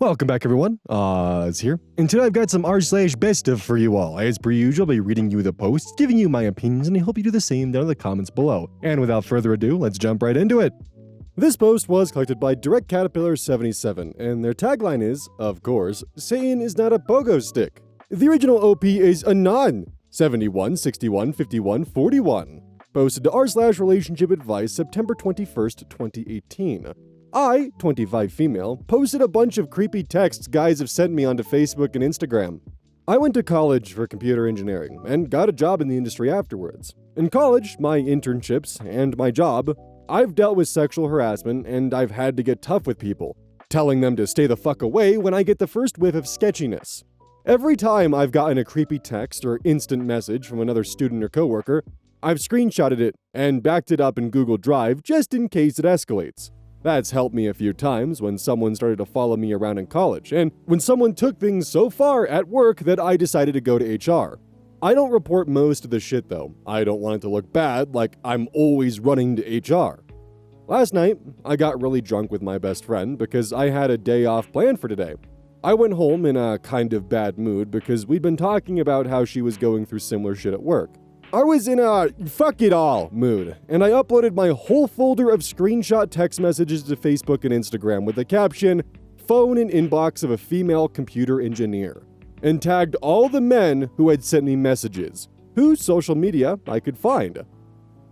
Welcome back, everyone. It's here. And today I've got some r/BestOf for you all. As per usual, I'll be reading you the posts, giving you my opinions, and I hope you do the same down in the comments below. And without further ado, let's jump right into it. This post was collected by Direct Caterpillar 77, and their tagline is, of course, Satan is not a pogo stick. The original OP is Anon, 71, 61, 51, 41. Posted to r/relationship advice September 21st, 2018. I, 25 female, posted a bunch of creepy texts guys have sent me onto Facebook and Instagram. I went to college for computer engineering and got a job in the industry afterwards. In college, my internships, and my job, I've dealt with sexual harassment and I've had to get tough with people, telling them to stay the fuck away when I get the first whiff of sketchiness. Every time I've gotten a creepy text or instant message from another student or coworker, I've screenshotted it and backed it up in Google Drive just in case it escalates. That's helped me a few times when someone started to follow me around in college, and when someone took things so far at work that I decided to go to HR. I don't report most of the shit though. I don't want it to look bad, like I'm always running to HR. Last night, I got really drunk with my best friend because I had a day off planned for today. I went home in a kind of bad mood because we'd been talking about how she was going through similar shit at work. I was in a fuck it all mood, and I uploaded my whole folder of screenshot text messages to Facebook and Instagram with the caption, "Phone and inbox of a female computer engineer," and tagged all the men who had sent me messages, whose social media I could find.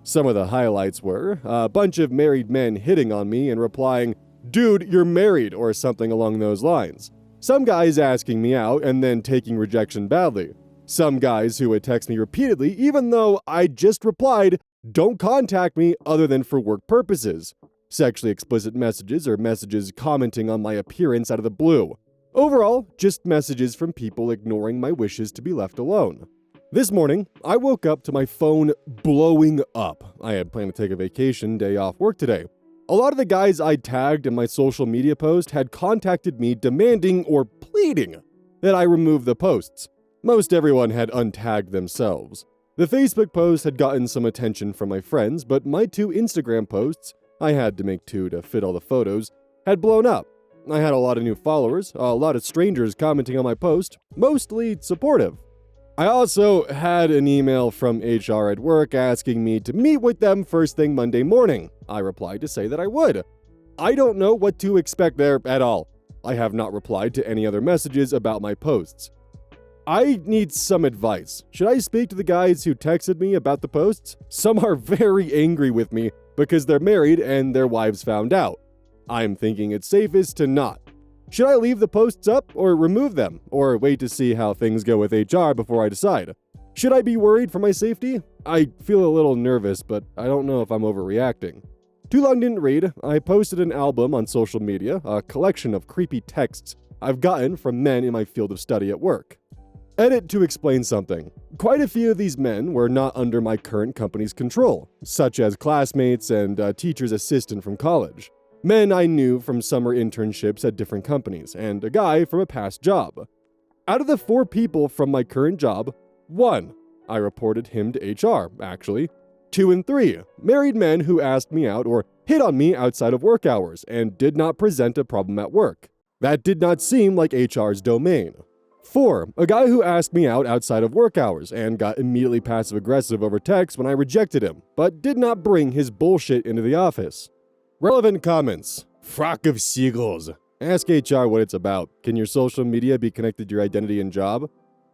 Some of the highlights were a bunch of married men hitting on me and replying, "Dude, you're married," or something along those lines. Some guys asking me out and then taking rejection badly. Some guys who would text me repeatedly even though I just replied, "Don't contact me other than for work purposes." Sexually explicit messages or messages commenting on my appearance out of the blue. Overall, just messages from people ignoring my wishes to be left alone. This morning, I woke up to my phone blowing up. I had planned to take a vacation day off work today. A lot of the guys I tagged in my social media post had contacted me demanding or pleading that I remove the posts. Most everyone had untagged themselves. The Facebook post had gotten some attention from my friends, but my two Instagram posts, I had to make two to fit all the photos, had blown up. I had a lot of new followers, a lot of strangers commenting on my post, mostly supportive. I also had an email from HR at work asking me to meet with them first thing Monday morning. I replied to say that I would. I don't know what to expect there at all. I have not replied to any other messages about my posts. I need some advice. Should I speak to the guys who texted me about the posts? Some are very angry with me because they're married and their wives found out. I'm thinking it's safest to not. Should I leave the posts up or remove them, or wait to see how things go with HR before I decide? Should I be worried for my safety? I feel a little nervous, but I don't know if I'm overreacting. Too long didn't read. I posted an album on social media, a collection of creepy texts I've gotten from men in my field of study at work. Edit to explain something. Quite a few of these men were not under my current company's control, such as classmates and a teacher's assistant from college. Men I knew from summer internships at different companies, and a guy from a past job. Out of the 4 people from my current job, 1, I reported him to HR, actually. 2 and 3, married men who asked me out or hit on me outside of work hours and did not present a problem at work. That did not seem like HR's domain. 4, a guy who asked me out outside of work hours and got immediately passive-aggressive over text when I rejected him, but did not bring his bullshit into the office. Relevant comments. Flock of seagulls. Ask HR what it's about. Can your social media be connected to your identity and job?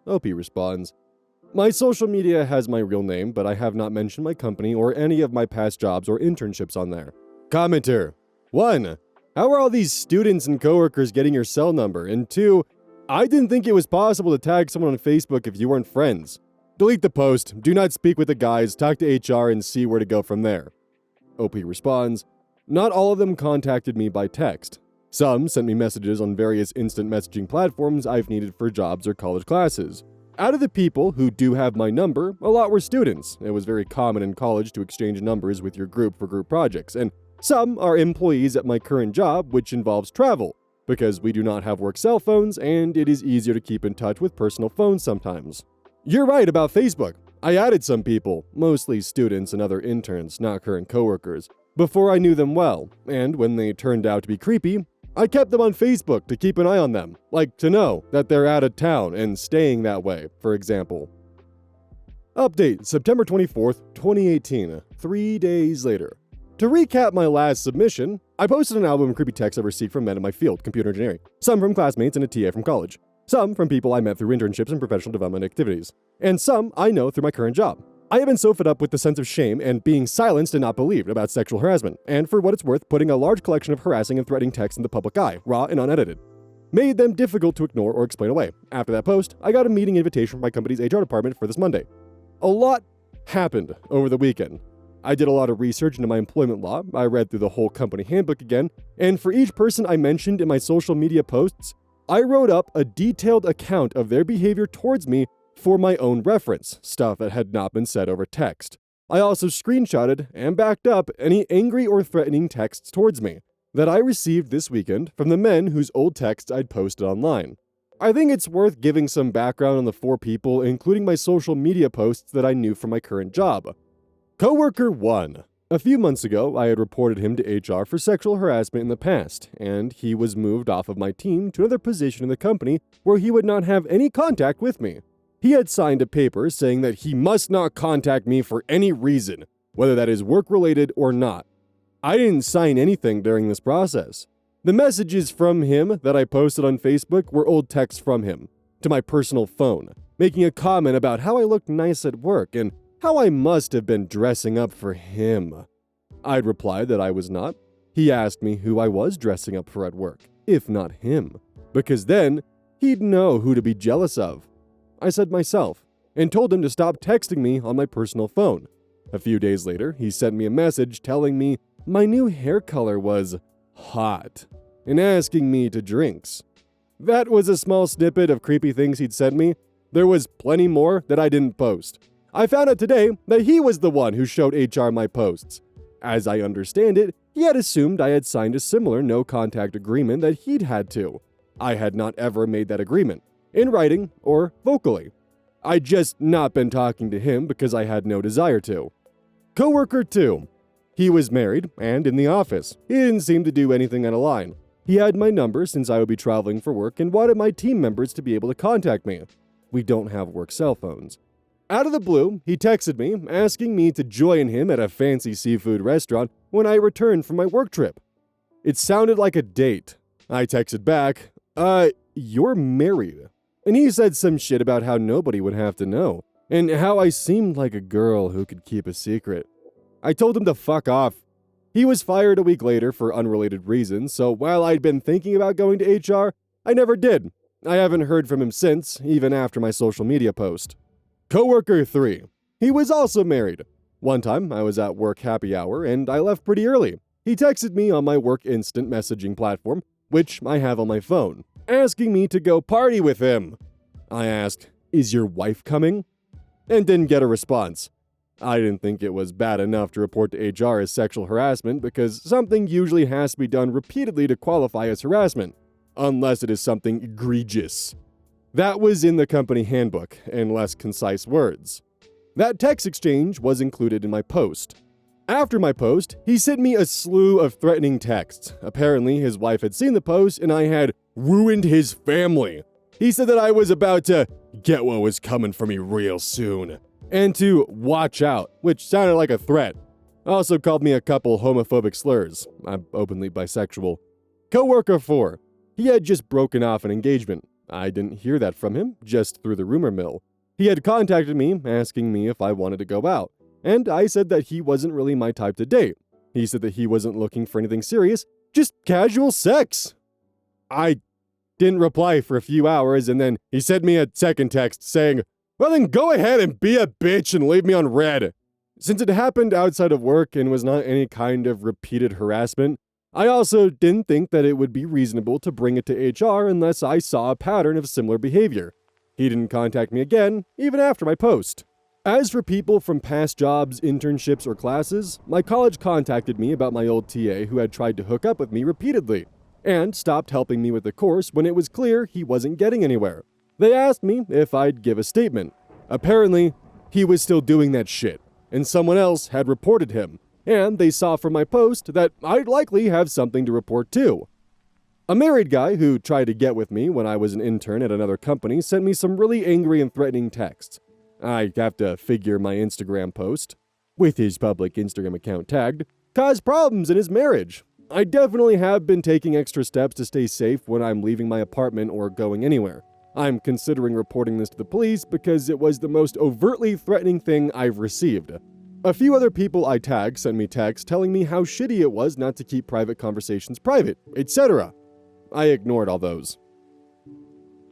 OP responds, "My social media has my real name, but I have not mentioned my company or any of my past jobs or internships on there." Commenter. 1. How are all these students and coworkers getting your cell number? And 2, I didn't think it was possible to tag someone on Facebook if you weren't friends. Delete the post, do not speak with the guys, talk to HR and see where to go from there. OP responds, "Not all of them contacted me by text. Some sent me messages on various instant messaging platforms I've needed for jobs or college classes. Out of the people who do have my number, a lot were students. It was very common in college to exchange numbers with your group for group projects, and some are employees at my current job, which involves travel, because we do not have work cell phones and it is easier to keep in touch with personal phones sometimes. You're right about Facebook. I added some people, mostly students and other interns, not current coworkers, before I knew them well, and when they turned out to be creepy, I kept them on Facebook to keep an eye on them, like to know that they're out of town and staying that way, for example. Update, September 24th, 2018, 3 days later. To recap my last submission, I posted an album of creepy texts I received from men in my field, computer engineering, some from classmates and a TA from college, some from people I met through internships and professional development activities, and some I know through my current job. I have been so fed up with the sense of shame and being silenced and not believed about sexual harassment, and for what it's worth, putting a large collection of harassing and threatening texts in the public eye, raw and unedited, made them difficult to ignore or explain away. After that post, I got a meeting invitation from my company's HR department for this Monday. A lot happened over the weekend. I did a lot of research into my employment law, I read through the whole company handbook again, and for each person I mentioned in my social media posts, I wrote up a detailed account of their behavior towards me for my own reference, stuff that had not been said over text. I also screenshotted and backed up any angry or threatening texts towards me that I received this weekend from the men whose old texts I'd posted online. I think it's worth giving some background on the 4 people, including my social media posts that I knew from my current job. Coworker 1. A few months ago, I had reported him to HR for sexual harassment in the past, and he was moved off of my team to another position in the company where he would not have any contact with me. He had signed a paper saying that he must not contact me for any reason, whether that is work-related or not. I didn't sign anything during this process. The messages from him that I posted on Facebook were old texts from him to my personal phone, making a comment about how I looked nice at work and how I must have been dressing up for him. I'd replied that I was not. He asked me who I was dressing up for at work, if not him, because then he'd know who to be jealous of. I said myself, and told him to stop texting me on my personal phone. A few days later, he sent me a message telling me my new hair color was hot, and asking me to drinks. That was a small snippet of creepy things he'd sent me. There was plenty more that I didn't post. I found out today that he was the one who showed HR my posts. As I understand it, he had assumed I had signed a similar no-contact agreement that he'd had to. I had not ever made that agreement, in writing or vocally. I'd just not been talking to him because I had no desire to. Coworker 2. He was married and in the office. He didn't seem to do anything out of line. He had my number since I would be traveling for work and wanted my team members to be able to contact me. We don't have work cell phones. Out of the blue, he texted me, asking me to join him at a fancy seafood restaurant when I returned from my work trip. It sounded like a date. I texted back, you're married. And he said some shit about how nobody would have to know, and how I seemed like a girl who could keep a secret. I told him to fuck off. He was fired a week later for unrelated reasons, so while I'd been thinking about going to HR, I never did. I haven't heard from him since, even after my social media post. Coworker 3. He was also married. One time, I was at work happy hour, and I left pretty early. He texted me on my work instant messaging platform, which I have on my phone, asking me to go party with him. I asked, "Is your wife coming?" And didn't get a response. I didn't think it was bad enough to report to HR as sexual harassment because something usually has to be done repeatedly to qualify as harassment, unless it is something egregious. That was in the company handbook, in less concise words. That text exchange was included in my post. After my post, he sent me a slew of threatening texts. Apparently, his wife had seen the post and I had ruined his family. He said that I was about to get what was coming for me real soon, and to watch out, which sounded like a threat. Also called me a couple homophobic slurs. I'm openly bisexual. Coworker 4. He had just broken off an engagement. I didn't hear that from him, just through the rumor mill. He had contacted me, asking me if I wanted to go out, and I said that he wasn't really my type to date. He said that he wasn't looking for anything serious, just casual sex. I didn't reply for a few hours, and then he sent me a second text saying, "Well then go ahead and be a bitch and leave me on red." Since it happened outside of work and was not any kind of repeated harassment, I also didn't think that it would be reasonable to bring it to HR unless I saw a pattern of similar behavior. He didn't contact me again, even after my post. As for people from past jobs, internships, or classes, my college contacted me about my old TA who had tried to hook up with me repeatedly, and stopped helping me with the course when it was clear he wasn't getting anywhere. They asked me if I'd give a statement. Apparently, he was still doing that shit, and someone else had reported him, and they saw from my post that I'd likely have something to report too. A married guy who tried to get with me when I was an intern at another company sent me some really angry and threatening texts. I have to figure my Instagram post, with his public Instagram account tagged, caused problems in his marriage. I definitely have been taking extra steps to stay safe when I'm leaving my apartment or going anywhere. I'm considering reporting this to the police because it was the most overtly threatening thing I've received. A few other people I tagged sent me texts telling me how shitty it was not to keep private conversations private, etc. I ignored all those.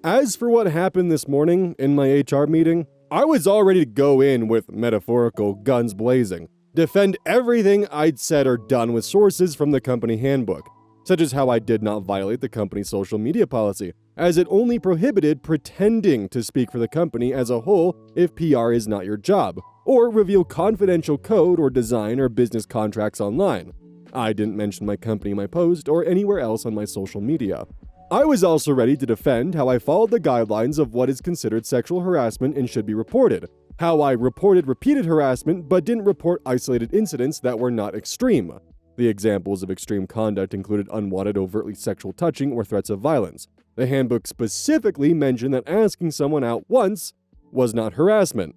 As for what happened this morning in my HR meeting, I was all ready to go in with metaphorical guns blazing, defend everything I'd said or done with sources from the company handbook, such as how I did not violate the company's social media policy, as it only prohibited pretending to speak for the company as a whole if PR is not your job, or reveal confidential code or design or business contracts online. I didn't mention my company in my post or anywhere else on my social media. I was also ready to defend how I followed the guidelines of what is considered sexual harassment and should be reported, how I reported repeated harassment but didn't report isolated incidents that were not extreme. The examples of extreme conduct included unwanted overtly sexual touching or threats of violence. The handbook specifically mentioned that asking someone out once was not harassment.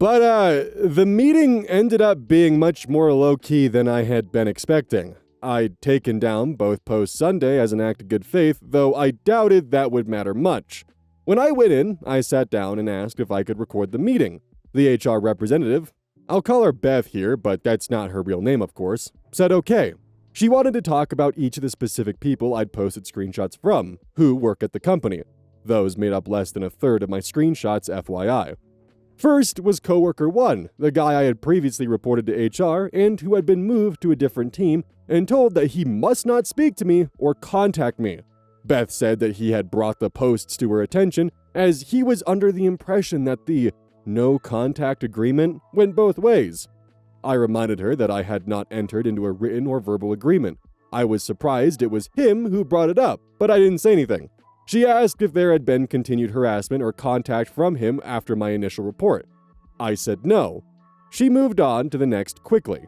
But the meeting ended up being much more low-key than I had been expecting. I'd taken down both posts Sunday as an act of good faith, though I doubted that would matter much. When I went in, I sat down and asked if I could record the meeting. The HR representative, I'll call her Beth here, but that's not her real name of course, said okay. She wanted to talk about each of the specific people I'd posted screenshots from, who work at the company. Those made up less than a third of my screenshots, FYI. First was coworker 1, the guy I had previously reported to HR and who had been moved to a different team and told that he must not speak to me or contact me. Beth said that he had brought the posts to her attention as he was under the impression that the no contact agreement went both ways. I reminded her that I had not entered into a written or verbal agreement. I was surprised it was him who brought it up, but I didn't say anything. She asked if there had been continued harassment or contact from him after my initial report. I said no. She moved on to the next quickly.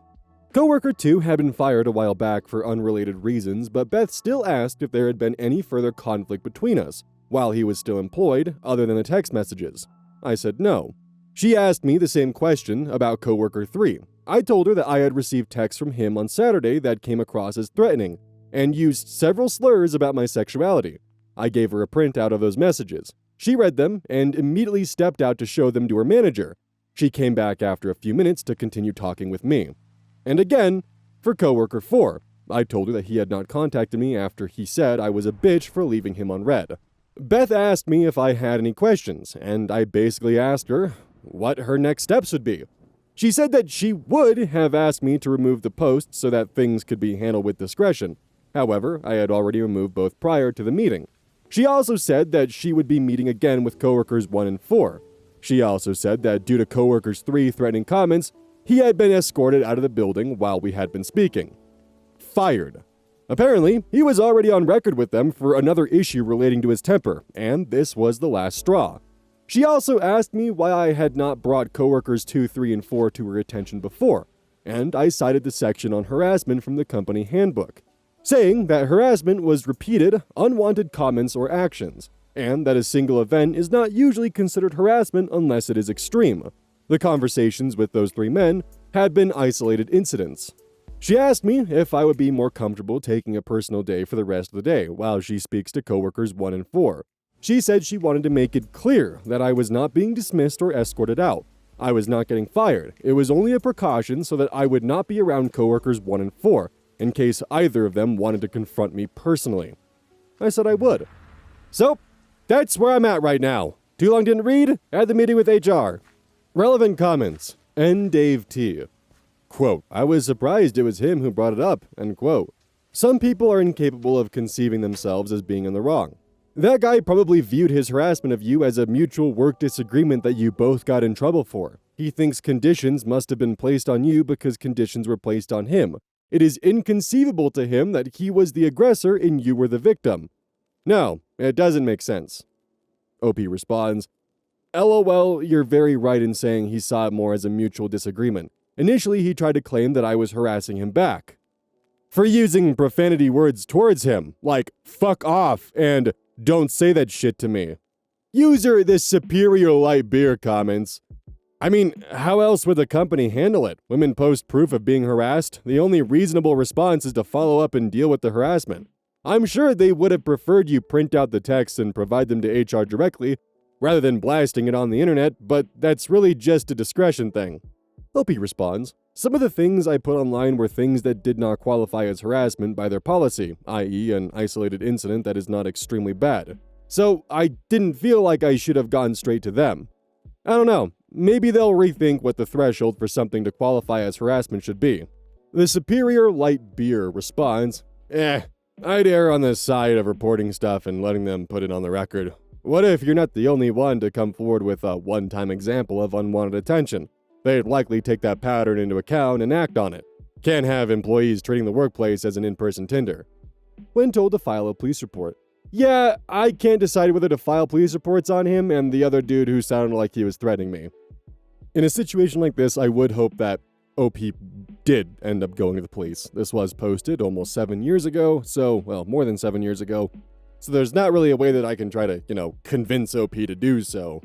Coworker 2 had been fired a while back for unrelated reasons, but Beth still asked if there had been any further conflict between us, while he was still employed, other than the text messages. I said no. She asked me the same question about coworker 3. I told her that I had received texts from him on Saturday that came across as threatening, and used several slurs about my sexuality. I gave her a printout of those messages. She read them and immediately stepped out to show them to her manager. She came back after a few minutes to continue talking with me. And again, for coworker 4, I told her that he had not contacted me after he said I was a bitch for leaving him on red. Beth asked me if I had any questions, and I basically asked her what her next steps would be. She said that she would have asked me to remove the post so that things could be handled with discretion. However, I had already removed both prior to the meeting. She also said that she would be meeting again with coworkers 1 and 4. She also said that due to coworkers 3 threatening comments, he had been escorted out of the building while we had been speaking. Fired. Apparently, he was already on record with them for another issue relating to his temper, and this was the last straw. She also asked me why I had not brought coworkers 2, 3, and 4 to her attention before, and I cited the section on harassment from the company handbook, saying that harassment was repeated, unwanted comments or actions, and that a single event is not usually considered harassment unless it is extreme. The conversations with those 3 men had been isolated incidents. She asked me if I would be more comfortable taking a personal day for the rest of the day while she speaks to coworkers 1 and 4. She said she wanted to make it clear that I was not being dismissed or escorted out. I was not getting fired. It was only a precaution so that I would not be around coworkers 1 and 4 in case either of them wanted to confront me personally. I said I would. So, that's where I'm at right now. Too long didn't read? Had the meeting with HR. Relevant comments. N. Dave T. Quote, I was surprised it was him who brought it up, end quote. Some people are incapable of conceiving themselves as being in the wrong. That guy probably viewed his harassment of you as a mutual work disagreement that you both got in trouble for. He thinks conditions must have been placed on you because conditions were placed on him. It is inconceivable to him that he was the aggressor and you were the victim. No, it doesn't make sense. OP responds, LOL, you're very right in saying he saw it more as a mutual disagreement. Initially, he tried to claim that I was harassing him back. for using profanity words towards him, like fuck off and don't say that shit to me. User this superior light beer comments, I mean, how else would the company handle it? Women post proof of being harassed. The only reasonable response is to follow up and deal with the harassment. I'm sure they would have preferred you print out the texts and provide them to HR directly, rather than blasting it on the internet, but that's really just a discretion thing. Lofi responds, some of the things I put online were things that did not qualify as harassment by their policy, i.e. an isolated incident that is not extremely bad. So I didn't feel like I should have gone straight to them. I don't know, maybe they'll rethink what the threshold for something to qualify as harassment should be. The superior light beer responds, I'd err on the side of reporting stuff and letting them put it on the record. What if you're not the only one to come forward with a one-time example of unwanted attention? They'd likely take that pattern into account and act on it. Can't have employees treating the workplace as an in-person Tinder. When told to file a police report, yeah, I can't decide whether to file police reports on him and the other dude who sounded like he was threatening me. In a situation like this, I would hope that OP did end up going to the police. This was posted almost 7 years ago, well, more than 7 years ago. So there's not really a way that I can try to, convince OP to do so.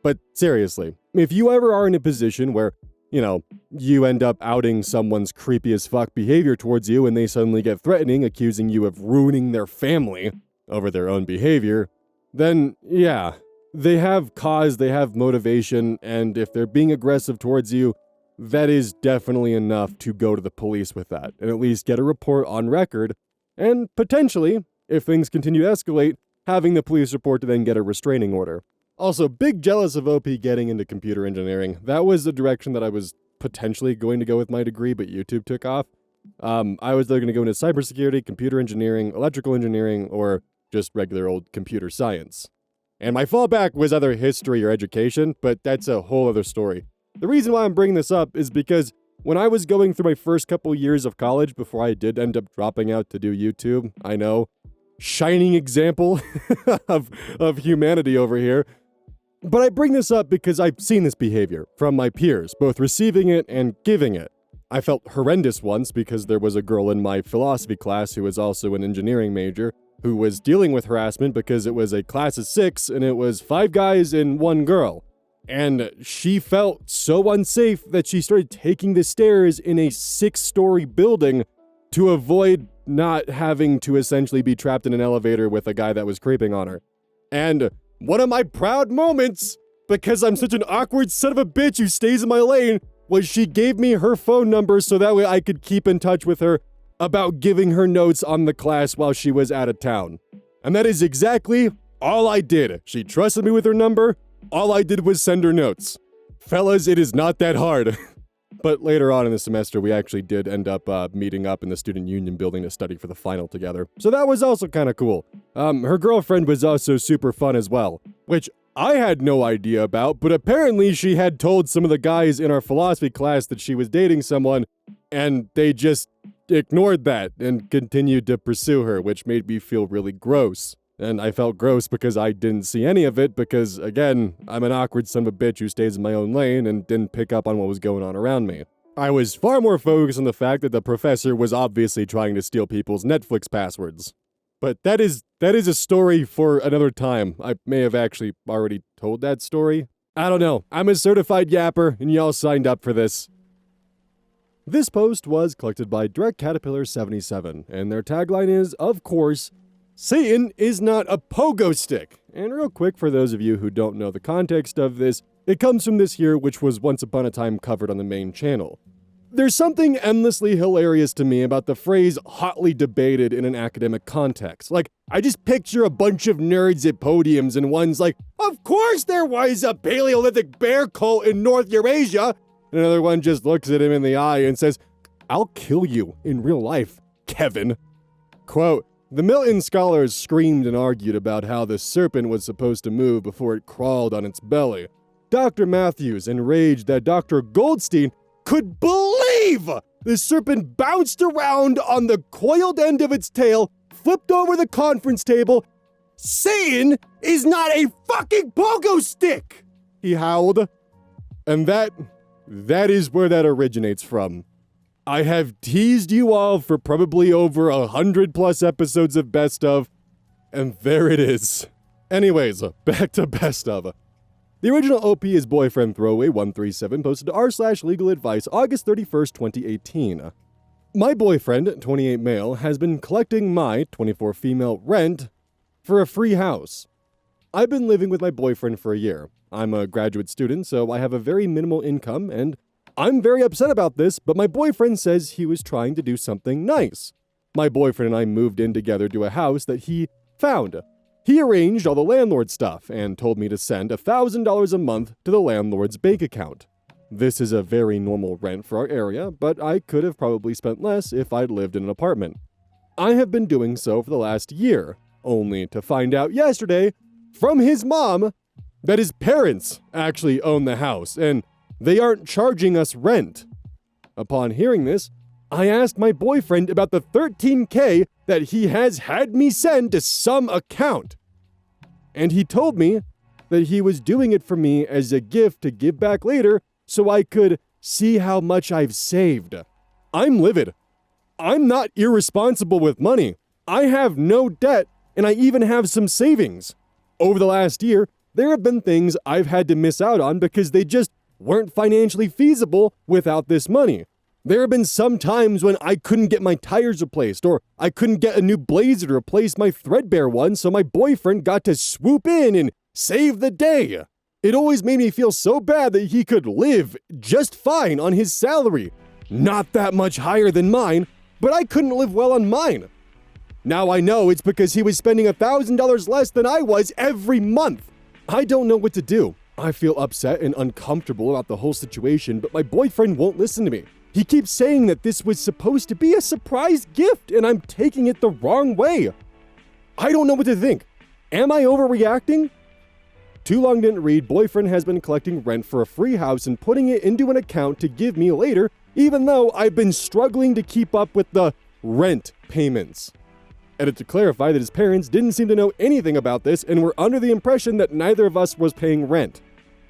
But seriously, if you ever are in a position where, you end up outing someone's creepy as fuck behavior towards you and they suddenly get threatening, accusing you of ruining their family over their own behavior, then yeah, they have cause, they have motivation, and if they're being aggressive towards you, that is definitely enough to go to the police with that, and at least get a report on record, and potentially, if things continue to escalate, having the police report to then get a restraining order. Also, big jealous of OP getting into computer engineering. That was the direction that I was potentially going to go with my degree, but YouTube took off. I was either going to go into cybersecurity, computer engineering, electrical engineering, or just regular old computer science. And my fallback was either history or education, but that's a whole other story. The reason why I'm bringing this up is because when I was going through my first couple years of college before I did end up dropping out to do YouTube, I know, shining example of humanity over here. But I bring this up because I've seen this behavior from my peers, both receiving it and giving it. I felt horrendous once because there was a girl in my philosophy class who was also an engineering major who was dealing with harassment because it was a class of 6 and it was 5 guys and 1 girl. And she felt so unsafe that she started taking the stairs in a 6-story building to avoid not having to essentially be trapped in an elevator with a guy that was creeping on her. And one of my proud moments, because I'm such an awkward son of a bitch who stays in my lane, was she gave me her phone number so that way I could keep in touch with her about giving her notes on the class while she was out of town. And that is exactly all I did. She trusted me with her number. All I did was send her notes. Fellas, it is not that hard. But later on in the semester, we actually did end up meeting up in the student union building to study for the final together. So that was also kind of cool. Her girlfriend was also super fun as well, which I had no idea about, but apparently she had told some of the guys in our philosophy class that she was dating someone, and they just ignored that and continued to pursue her, which made me feel really gross. And I felt gross because I didn't see any of it because, again, I'm an awkward son of a bitch who stays in my own lane and didn't pick up on what was going on around me. I was far more focused on the fact that the professor was obviously trying to steal people's Netflix passwords. But that is a story for another time. I may have actually already told that story. I don't know. I'm a certified yapper, and y'all signed up for this. This post was collected by Direct Caterpillar 77, and their tagline is, of course, Satan is not a pogo stick. And real quick, for those of you who don't know the context of this, it comes from this here, which was once upon a time covered on the main channel. There's something endlessly hilarious to me about the phrase hotly debated in an academic context. Like, I just picture a bunch of nerds at podiums and one's like, of course there was a Paleolithic bear cult in North Eurasia. And another one just looks at him in the eye and says, I'll kill you in real life, Kevin. Quote, the Milton scholars screamed and argued about how the serpent was supposed to move before it crawled on its belly. Dr. Matthews enraged that Dr. Goldstein could believe the serpent bounced around on the coiled end of its tail, flipped over the conference table. Satan is not a fucking pogo stick, he howled. And that is where that originates from. I have teased you all for probably over 100+ episodes of Best Of, and there it is. Anyways, back to Best Of. The original OP is boyfriend throwaway137 posted to r/legal advice August 31st, 2018. My boyfriend, 28 male, has been collecting my, 24 female, rent for a free house. I've been living with my boyfriend for a year. I'm a graduate student, so I have a very minimal income, and I'm very upset about this, but my boyfriend says he was trying to do something nice. My boyfriend and I moved in together to a house that he found. He arranged all the landlord stuff and told me to send $1,000 a month to the landlord's bank account. This is a very normal rent for our area, but I could have probably spent less if I'd lived in an apartment. I have been doing so for the last year, only to find out yesterday from his mom that his parents actually own the house and they aren't charging us rent. Upon hearing this, I asked my boyfriend about the $13K that he has had me send to some account. And he told me that he was doing it for me as a gift to give back later so I could see how much I've saved. I'm livid. I'm not irresponsible with money. I have no debt, and I even have some savings. Over the last year, there have been things I've had to miss out on because they just weren't financially feasible without this money. There have been some times when I couldn't get my tires replaced, or I couldn't get a new blazer to replace my threadbare one, so my boyfriend got to swoop in and save the day. It always made me feel so bad that he could live just fine on his salary. Not that much higher than mine, but I couldn't live well on mine. Now I know it's because he was spending $1,000 less than I was every month. I don't know what to do. I feel upset and uncomfortable about the whole situation, but my boyfriend won't listen to me. He keeps saying that this was supposed to be a surprise gift, and I'm taking it the wrong way. I don't know what to think. Am I overreacting? Too long didn't read, boyfriend has been collecting rent for a free house and putting it into an account to give me later, even though I've been struggling to keep up with the rent payments. Edit to clarify that his parents didn't seem to know anything about this and were under the impression that neither of us was paying rent.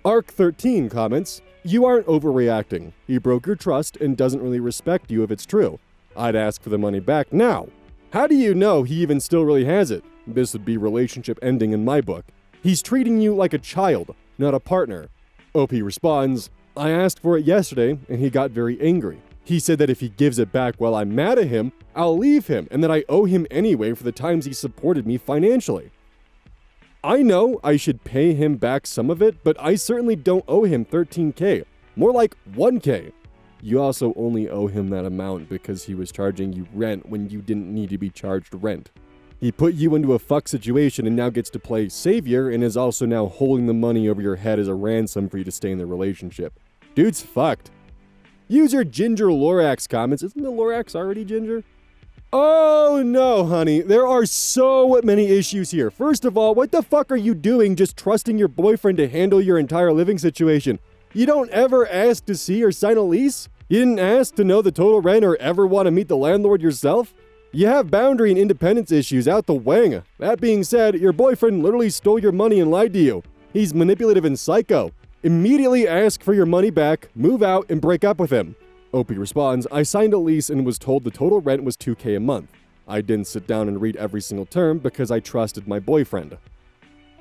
Arc13 comments, "You aren't overreacting. He broke your trust and doesn't really respect you if it's true. I'd ask for the money back now. How do you know he even still really has it? This would be relationship ending in my book. He's treating you like a child, not a partner." OP responds, "I asked for it yesterday and he got very angry. He said that if he gives it back while I'm mad at him, I'll leave him and that I owe him anyway for the times he supported me financially. I know I should pay him back some of it, but I certainly don't owe him $13K, more like $1K. You also only owe him that amount because he was charging you rent when you didn't need to be charged rent. He put you into a fuck situation and now gets to play savior and is also now holding the money over your head as a ransom for you to stay in the relationship. Dude's fucked." User Ginger Lorax comments, "Isn't the Lorax already ginger?" Oh no, honey, there are so many issues here. First of all, what the fuck are you doing just trusting your boyfriend to handle your entire living situation? You don't ever ask to see or sign a lease? You didn't ask to know the total rent or ever want to meet the landlord yourself? You have boundary and independence issues out the wang. That being said, your boyfriend literally stole your money and lied to you. He's manipulative and psycho. Immediately ask for your money back, move out, and break up with him." OP responds, "I signed a lease and was told the total rent was $2K a month. I didn't sit down and read every single term because I trusted my boyfriend."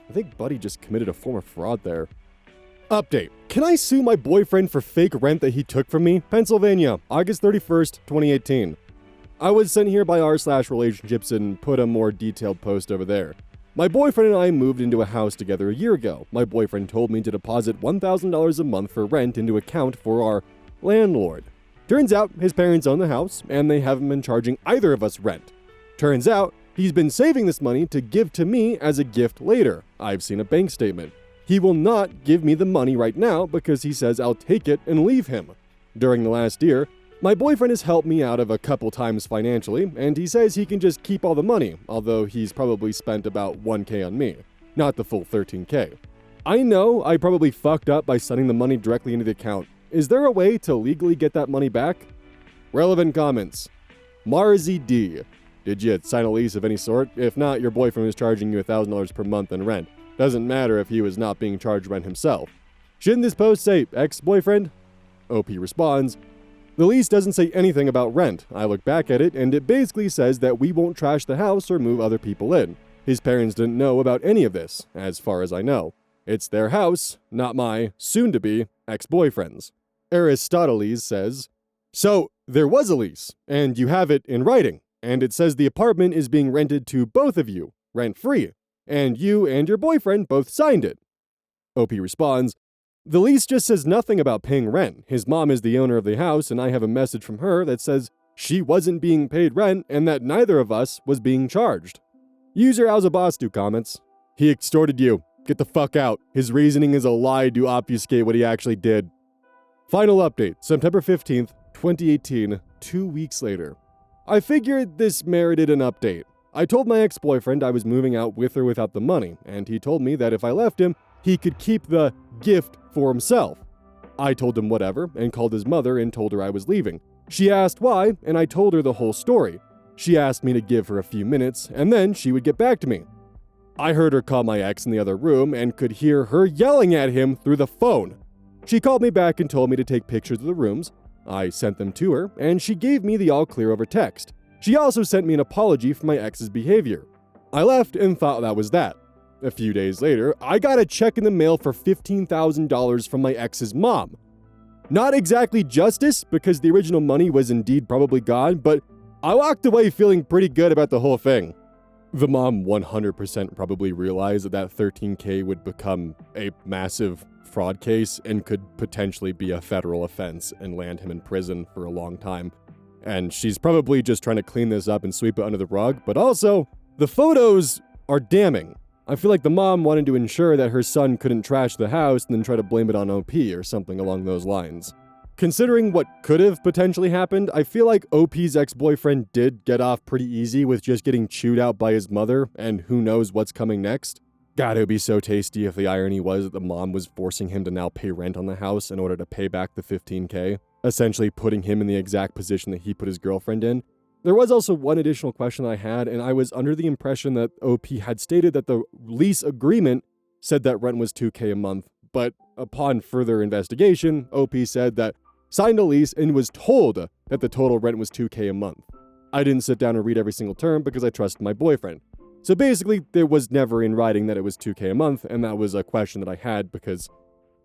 I think Buddy just committed a form of fraud there. Update. Can I sue my boyfriend for fake rent that he took from me? Pennsylvania, August 31st, 2018. I was sent here by r/relationships and put a more detailed post over there. My boyfriend and I moved into a house together a year ago. My boyfriend told me to deposit $1,000 a month for rent into account for our landlord. Turns out his parents own the house and they haven't been charging either of us rent. Turns out he's been saving this money to give to me as a gift later. I've seen a bank statement. He will not give me the money right now because he says I'll take it and leave him. During the last year, my boyfriend has helped me out of a couple times financially, and he says he can just keep all the money, although he's probably spent about $1K on me, not the full $13K. I know I probably fucked up by sending the money directly into the account. Is there a way to legally get that money back? Relevant comments. Marzi D. Did you sign a lease of any sort? If not, your boyfriend was charging you $1,000 per month in rent. Doesn't matter if he was not being charged rent himself. Shouldn't this post say ex-boyfriend? OP responds, The lease doesn't say anything about rent. I look back at it, and it basically says that we won't trash the house or move other people in. His parents didn't know about any of this, as far as I know. It's their house, not my soon-to-be ex-boyfriend's. Aristoteles says, "So, there was a lease, and you have it in writing, and it says the apartment is being rented to both of you, rent-free, and you and your boyfriend both signed it." OP responds, "The lease just says nothing about paying rent. His mom is the owner of the house, and I have a message from her that says she wasn't being paid rent and that neither of us was being charged." User Alzabastu comments, "He extorted you. Get the fuck out. His reasoning is a lie to obfuscate what he actually did." Final update, September 15th, 2018, 2 weeks later. I figured this merited an update. I told my ex-boyfriend I was moving out with or without the money, and he told me that if I left him, he could keep the gift for himself. I told him whatever and called his mother and told her I was leaving. She asked why, and I told her the whole story. She asked me to give her a few minutes, and then she would get back to me. I heard her call my ex in the other room and could hear her yelling at him through the phone. She called me back and told me to take pictures of the rooms. I sent them to her, and she gave me the all clear over text. She also sent me an apology for my ex's behavior. I left and thought that was that. A few days later, I got a check in the mail for $15,000 from my ex's mom. Not exactly justice, because the original money was indeed probably gone, but I walked away feeling pretty good about the whole thing. The mom 100% probably realized that that $13K would become a massive fraud case and could potentially be a federal offense and land him in prison for a long time. And she's probably just trying to clean this up and sweep it under the rug, but also, the photos are damning. I feel like the mom wanted to ensure that her son couldn't trash the house and then try to blame it on OP or something along those lines. Considering what could have potentially happened, I feel like OP's ex-boyfriend did get off pretty easy with just getting chewed out by his mother, and who knows what's coming next. God, it would be so tasty if the irony was that the mom was forcing him to now pay rent on the house in order to pay back the $15K, essentially putting him in the exact position that he put his girlfriend in. There was also one additional question I had, and I was under the impression that OP had stated that the lease agreement said that rent was $2K a month, but upon further investigation, OP said that signed a lease and was told that the total rent was $2K a month. I didn't sit down and read every single term because I trusted my boyfriend. So basically, there was never in writing that it was $2K a month, and that was a question that I had because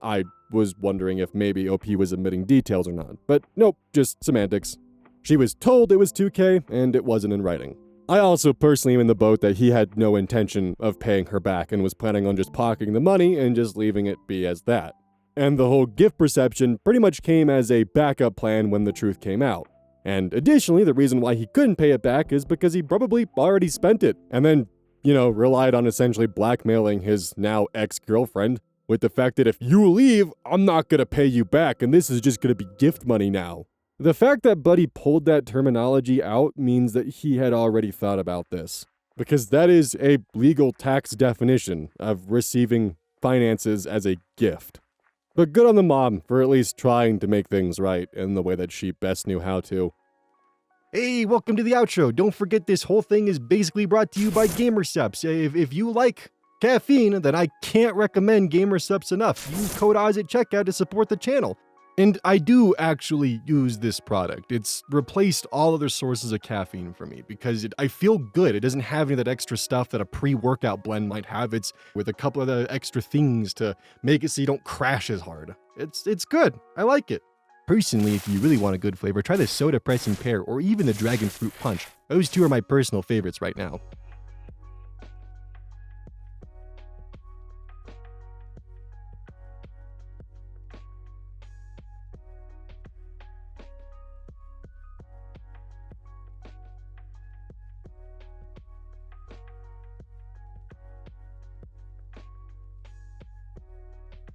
I was wondering if maybe OP was omitting details or not. But nope, just semantics. She was told it was $2K, and it wasn't in writing. I also personally am in the boat that he had no intention of paying her back and was planning on just pocketing the money and just leaving it be as that. And the whole gift perception pretty much came as a backup plan when the truth came out. And additionally, the reason why he couldn't pay it back is because he probably already spent it, and then, relied on essentially blackmailing his now ex-girlfriend with the fact that if you leave, I'm not gonna pay you back, and this is just gonna be gift money now. The fact that Buddy pulled that terminology out means that he had already thought about this, because that is a legal tax definition of receiving finances as a gift. But good on the mom for at least trying to make things right in the way that she best knew how to. Hey, welcome to the outro. Don't forget this whole thing is basically brought to you by GamerSupps. If you like caffeine, then I can't recommend GamerSupps enough. Use code Oz at checkout to support the channel. And I do actually use this product. It's replaced all other sources of caffeine for me because I feel good. It doesn't have any of that extra stuff that a pre-workout blend might have. It's with a couple of the extra things to make it so you don't crash as hard. It's good. I like it. Personally, if you really want a good flavor, try the Soda Pressing Pear or even the Dragon Fruit Punch. Those two are my personal favorites right now.